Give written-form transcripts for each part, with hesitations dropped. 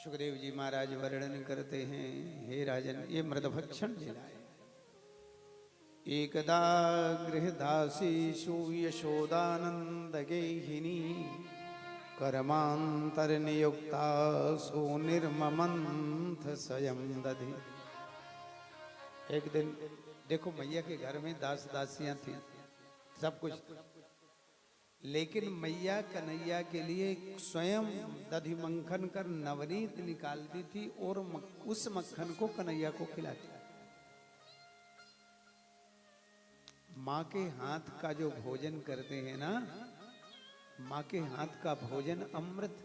सुखदेव जी महाराज वर्णन करते हैं, हे राजन, ये मृदभक्षण लीला है। एकदा गृहदासीषु यशोदानंद गेहिनी कर्मांतरनियुक्तासु निर्ममंथ स्वयं दधि। एक दिन देखो, मैया के घर में दास दासियां थी, सब कुछ, लेकिन मैया कन्हैया के लिए स्वयं दधि मंखन कर नवनीत निकालती थी और उस मक्खन को कन्हैया को खिलाती। माँ के हाथ का जो भोजन करते हैं ना, माँ के हाथ का भोजन अमृत।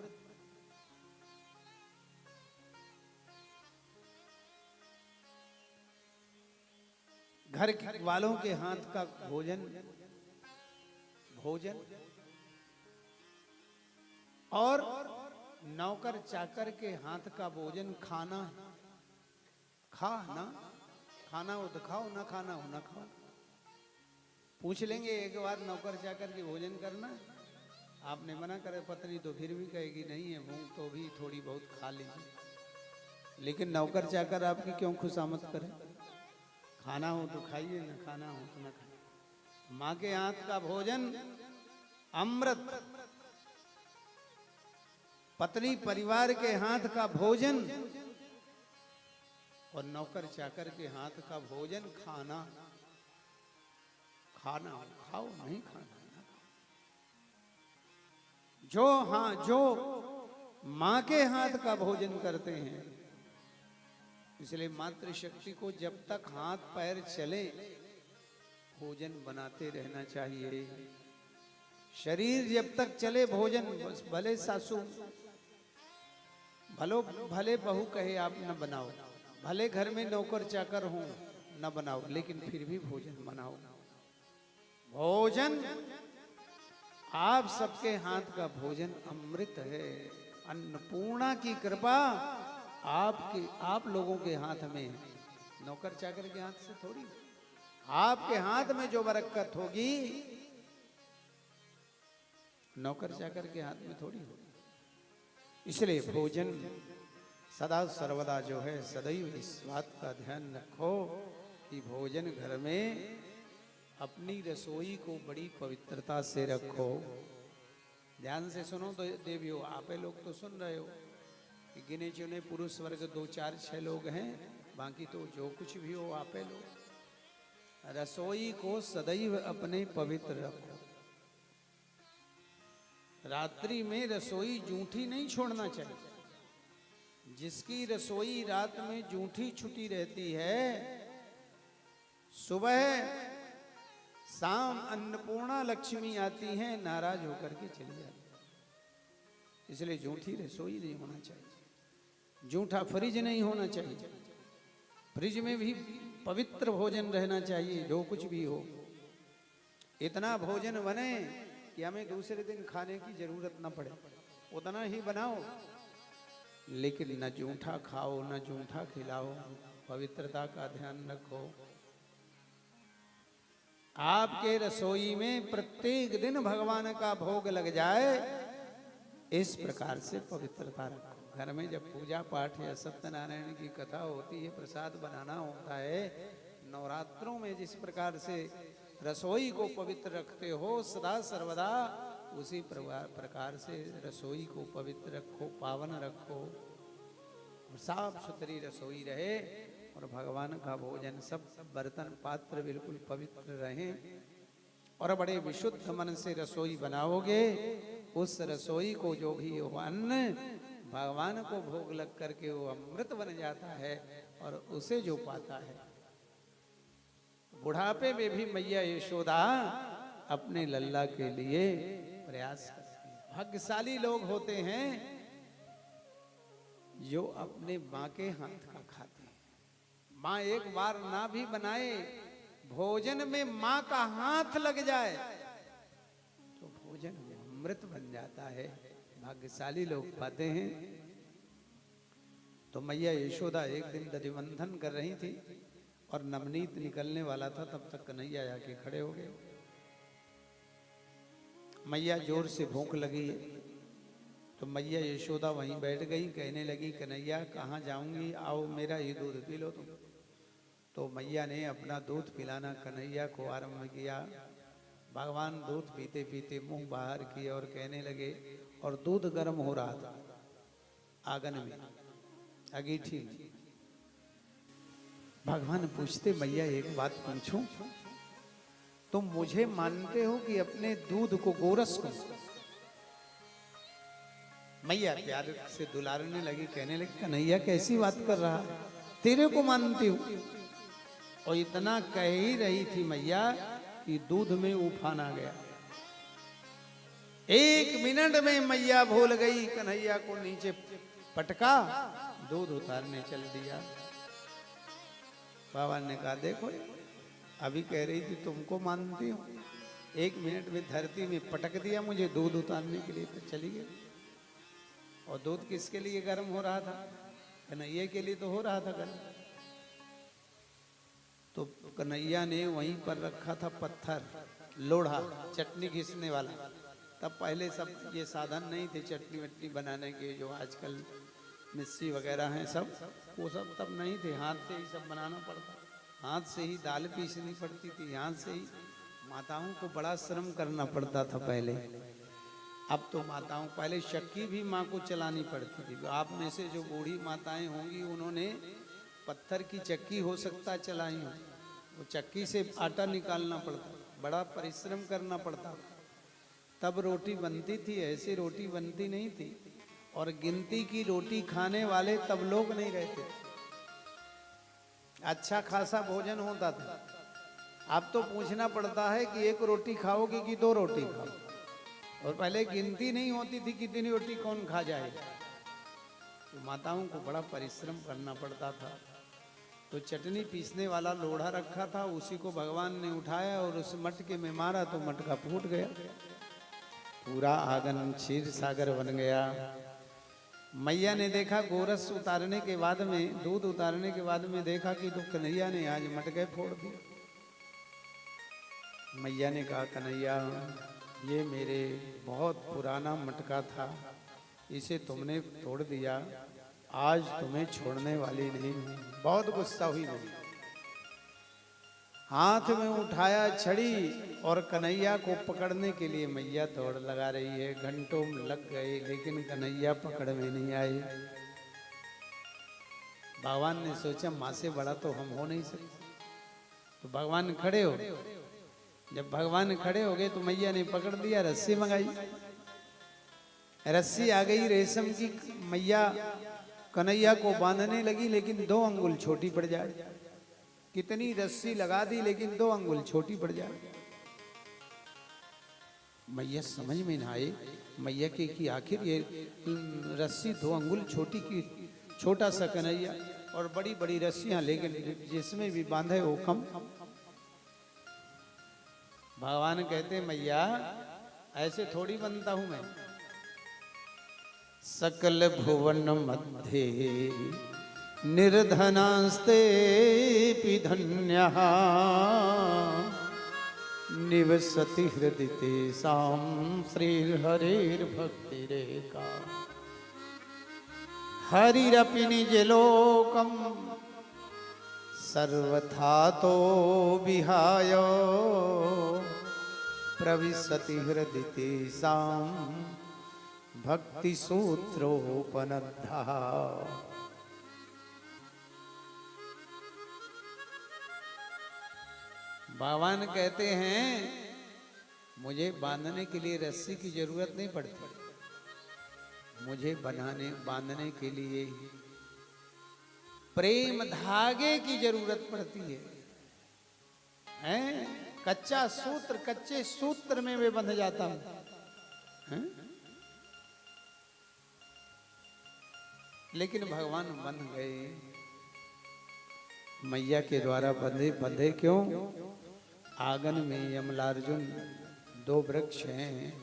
घर वालों के हाथ का भोजन भोजन, और नौकर चाकर के हाथ का भोजन खाना। खाना हो तो खाओ, ना खाना हो ना खाओ। पूछ लेंगे एक बार नौकर चाकर की भोजन करना, आपने मना करे पत्नी तो फिर भी कहेगी नहीं है भूख तो भी थोड़ी बहुत खा लीजिए। लेकिन नौकर चाकर आपकी क्यों खुशामद करे? खाना हो तो खाइए, ना खाना हो तो ना खाइए। माँ के हाथ का भोजन अमृत, पत्नी परिवार के हाथ का भोजन और नौकर चाकर के हाथ का भोजन खाना। खाना खाओ, नहीं खाना ना। जो माँ के हाथ का भोजन करते हैं, इसलिए मातृशक्ति को जब तक हाथ पैर चले भोजन बनाते रहना चाहिए। शरीर जब तक चले भोजन, भले सासू भले बहू कहे आप न बनाओ, भले घर में नौकर चाकर हो न बनाओ, लेकिन फिर भी भोजन बनाओ। भोजन आप सबके हाथ का भोजन अमृत है। अन्नपूर्णा की कृपा आप लोगों के हाथ में है, नौकर चाकर के हाथ से थोड़ी। आपके हाथ में जो बरकत होगी नौकर चाकर के हाथ में थोड़ी होगी। इसलिए भोजन सदा सर्वदा जो है, सदैव इस बात का ध्यान रखो कि भोजन घर में अपनी रसोई को बड़ी पवित्रता से रखो। ध्यान से सुनो तो देवियों, आप लोग तो सुन रहे हो कि गिने चुने पुरुष वर्ग 2 4 6 लोग हैं, बाकी तो जो कुछ भी हो आप लोग रसोई को सदैव अपने पवित्र रखो। रात्रि में रसोई जूठी नहीं छोड़ना चाहिए। जिसकी रसोई रात में जूठी छुटी रहती है, सुबह शाम अन्नपूर्णा लक्ष्मी आती हैं, नाराज होकर के चली जाती है। इसलिए जूठी रसोई नहीं होना चाहिए, जूठा फ्रिज नहीं होना चाहिए। फ्रिज में भी पवित्र भोजन रहना चाहिए, जो कुछ भी हो। इतना भोजन बने कि हमें दूसरे दिन खाने की जरूरत न पड़े, उतना ही बनाओ, लेकिन न जूठा खाओ न जूठा खिलाओ। पवित्रता का ध्यान रखो। आपके रसोई में प्रत्येक दिन भगवान का भोग लग जाए, इस प्रकार से पवित्रता रखो। घर में जब पूजा पाठ या सत्यनारायण की कथा होती है, प्रसाद बनाना होता है, नवरात्रों में जिस प्रकार से रसोई को पवित्र रखते हो, सदा सर्वदा उसी प्रकार से रसोई को पवित्र रखो, पावन रखो, और साफ सुथरी रसोई रहे और भगवान का भोजन, सब बर्तन पात्र बिल्कुल पवित्र रहें। और बड़े विशुद्ध मन से रसोई बनाओगे, उस रसोई को जो भी हो अन्न भगवान को भोग लग करके वो अमृत बन जाता है, और उसे जो पाता है, बुढ़ापे में भी मैया यशोदा अपने लल्ला के लिए प्रयास करती है। भाग्यशाली लोग होते हैं जो अपने माँ के हाथ का खाते हैं। माँ एक बार ना भी बनाए, भोजन में माँ का हाथ लग जाए तो भोजन अमृत बन जाता है। भाग्यशाली लोग पाते हैं। तो मैया यशोदा एक दिन दधिमंथन कर रही थी और नवनीत निकलने वाला था, तब तक कन्हैया आके खड़े हो गए। मैया जोर से भूख लगी है, तो मैया यशोदा वहीं बैठ गई, कहने लगी कन्हैया कहाँ जाऊंगी, आओ मेरा ही दूध पी लो तुम। तो मैया ने अपना दूध पिलाना कन्हैया को आरंभ किया। भगवान दूध पीते पीते मुंह बाहर किए और कहने लगे, और दूध गर्म हो रहा था आंगन में, अंगीठी में। भगवान पूछते, मैया एक बात पूछूं, तुम मुझे मानते हो कि अपने दूध को गोरस को? मैया प्यार से दुलारने लगी, कहने लगी कन्हैया कैसी बात कर रहा है, तेरे को मानती हूं। और इतना कह ही रही थी मैया कि दूध में उफान आ गया। 1 मिनट में मैया भूल गई, कन्हैया को नीचे पटका, दूध उतारने चल दिया। बाबा ने कहा देखो अभी कह रही थी तुमको मानती हूँ, 1 मिनट में धरती में पटक दिया मुझे दूध उतारने के लिए, तो चली गई। और दूध किसके लिए गर्म हो रहा था? कन्हैया के लिए तो हो रहा था गर्म। तो कन्हैया ने वहीं पर रखा था पत्थर, लोढ़ा, चटनी घिसने वाला। तब पहले सब ये साधन नहीं थे चटनी वटनी बनाने के, जो आजकल मिक्सी वगैरह हैं सब, वो सब तब नहीं थे। हाथ से ही सब बनाना पड़ता, हाथ से ही दाल पीसनी पड़ती थी, हाथ से ही। माताओं को बड़ा श्रम करना पड़ता था पहले। अब तो माताओं, पहले चक्की भी माँ को चलानी पड़ती थी। आप में से जो बूढ़ी माताएं होंगी उन्होंने पत्थर की चक्की हो सकता चलाई हो, वो चक्की से आटा निकालना पड़ता, बड़ा परिश्रम करना पड़ता। तब रोटी बनती थी, ऐसी रोटी बनती नहीं थी। और गिनती की रोटी खाने वाले तब लोग नहीं रहते थे, अच्छा खासा भोजन होता था। अब तो पूछना पड़ता है कि 1 रोटी खाओगे कि 2 रोटी खाओ, और पहले गिनती नहीं होती थी कितनी रोटी कौन खा जाए। तो माताओं को बड़ा परिश्रम करना पड़ता था। तो चटनी पीसने वाला लोढ़ा रखा था, उसी को भगवान ने उठाया और उस मटके में मारा तो मटका फूट गया, पूरा आंगन क्षीर सागर बन गया। मैया ने देखा, गोरस उतारने के बाद में, दूध उतारने के बाद में देखा कि तो कन्हैया ने आज मटके फोड़ दिए। मैया ने कहा कन्हैया ये मेरे बहुत पुराना मटका था, इसे तुमने तोड़ दिया, आज तुम्हें छोड़ने वाली नहीं हूं। बहुत गुस्सा हुई मैया, हाथ में उठाया छड़ी और कन्हैया को पकड़ने के लिए मैया दौड़ लगा रही है। घंटों लग गए लेकिन कन्हैया पकड़ में नहीं आए। भगवान ने सोचा माँ से बड़ा तो हम हो नहीं सकते, तो भगवान खड़े हो। जब भगवान खड़े हो गए तो मैया ने पकड़ लिया, रस्सी मंगाई, रस्सी आ गई रेशम की। मैया कन्हैया को बांधने लगी लेकिन 2 अंगुल छोटी पड़ जाए। कितनी रस्सी लगा दी लेकिन 2 अंगुल छोटी पड़ जाए। मैया समझ में ना आए, मैया के कि आखिर ये रस्सी 2 अंगुल छोटी की, छोटा सा कन्हैया और बड़ी बड़ी रस्सियां, लेकिन जिसमें भी बांधे वो कम। भगवान कहते मैया ऐसे थोड़ी बनता हूं मैं। सकल भुवन मध्य निर्धनास्ते धन्यः निवसति हृदि तेषां श्रीहरेर्भक्तिरेका। हरिरपि निजलोकं सर्वथा तो विहाय प्रविशति हृदि तेषां भक्ति सूत्रोपनद्धः। भगवान कहते हैं मुझे बांधने के लिए रस्सी की जरूरत नहीं पड़ती, मुझे बांधने के लिए प्रेम धागे की जरूरत पड़ती है? कच्चा सूत्र, कच्चे सूत्र में मैं बंध जाता हूं, लेकिन भगवान बंध गए मैया के द्वारा। बंधे क्यों? आंगन में यमलार्जुन 2 वृक्ष हैं,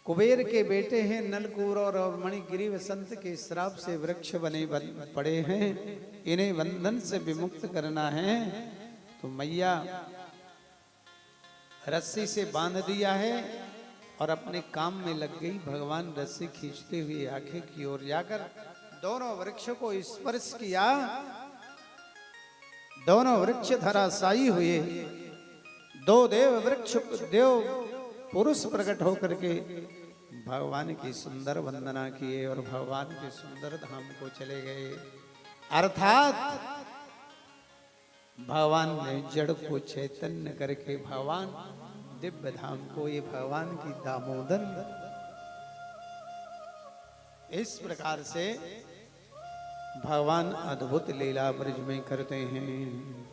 कुबेर के बेटे हैं नलकूबर और मणिगिरी वसंत के श्राप से वृक्ष बने पड़े हैं, इन्हें बंधन से विमुक्त करना है। तो मैया रस्सी से बांध दिया है और अपने काम में लग गई। भगवान रस्सी खींचते हुए आंखें की ओर जाकर दोनों वृक्ष को स्पर्श किया। दोनों वृक्ष धराशायी हुए। दो देव पुरुष प्रकट होकर के भगवान की सुंदर वंदना किए और भगवान के सुंदर धाम को चले गए। अर्थात भगवान ने जड़ को चैतन्य करके भगवान दिव्य धाम को, ये भगवान की दामोदर, इस प्रकार से भगवान अद्भुत लीला ब्रज में करते हैं।